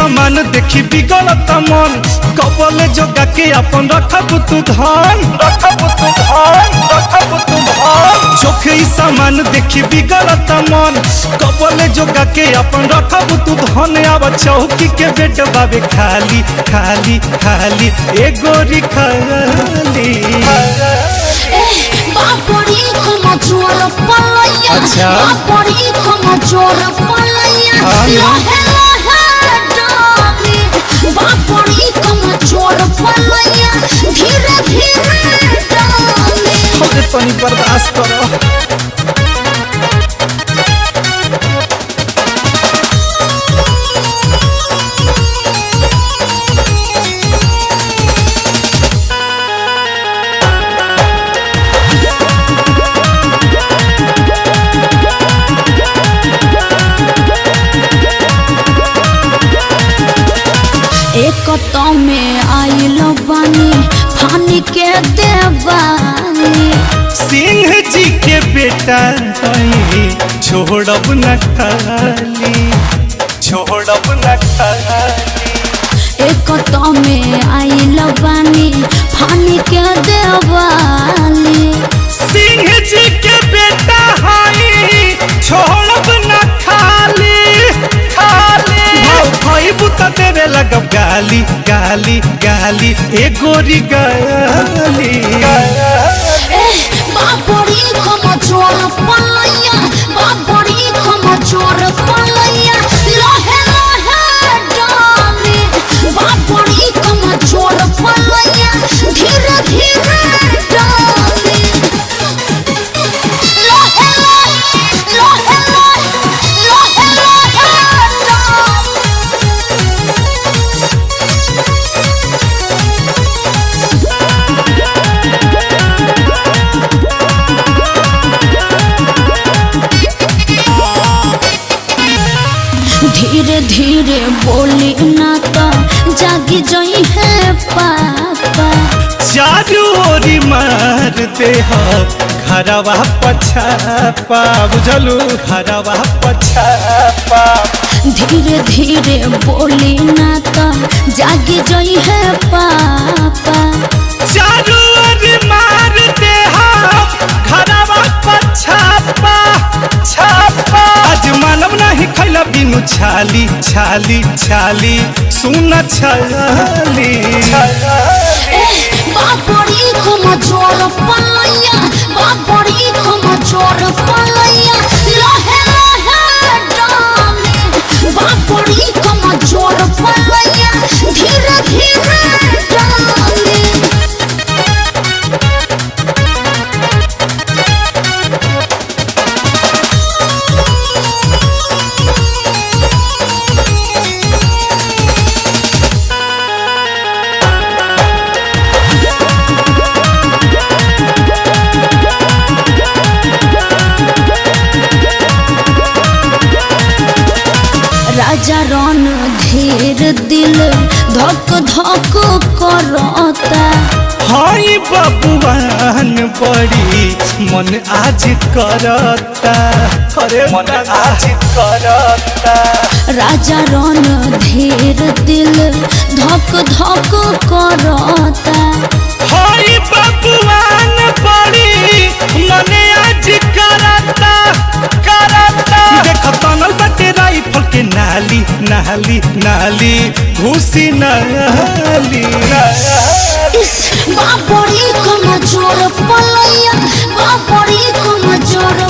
सामान देखी बिगड़त मन कबले जोगा के अपन रखब तू धन चोखे सामान देखी बिगड़त मन कबले जोगा के अपन रखब तू धन आब चौकी के बेट बाबे खाली खाली खाली एगोरी खाली बापड़ी कमजोर पलैया अच्छा बापड़ी कमजोर पलैया लहे लहे डाली बापड़ी कमजोर पलैया धीरे धीरे डाली अरे तनी बर्दाश्त करो एक तो में आइल बानी फानी के देवानी सिंह जी के बेटा छोड़ब न खाली छोड़ब न खाली एक तो में आइल बानी फानी के देवानी सिंह जी के बेटा हाई छोड़ब न खाली खाली भाई बुता देवे लगब गाली गाली गाली ए गोरी गाली बापड़ी कमजोर पलैया बापड़ी कमजोर पलैया लहे लहे डाली बापड़ी कमजोर पलैया धीरे धीरे डाली लहे लहे लहे लहे लहे डाली धीरे धीरे बोली ना तो जागी जई है पापा चारू ओरी मार दे घरवा पछापा बुझलू घरवा पछापा धीरे धीरे बोली ना तो जागी जई है पापा चारू ओरी मार दे घरवा पछापा छापा आज मानव नहीं खैला बिनु छाली छाली छाली सुन छाली बापड़ी कमजोर पलैया बापड़ी कमजोर पलैया लहे लहे डाली बापड़ी कमजोर पलैया धीरे धीरे डाली राजा रन धीर दिल धक धक करता हाय बबुआन बड़ी मन आज करता अरे मन आज करता राजा रन धीर दिल धक धक करता हाय बबुआन बड़ी मन आज करता करता देख तनल बटे राइफल के नाली नाली नाली घुसी नाली बापड़ी कमजोर पलैया बापड़ी कमजोर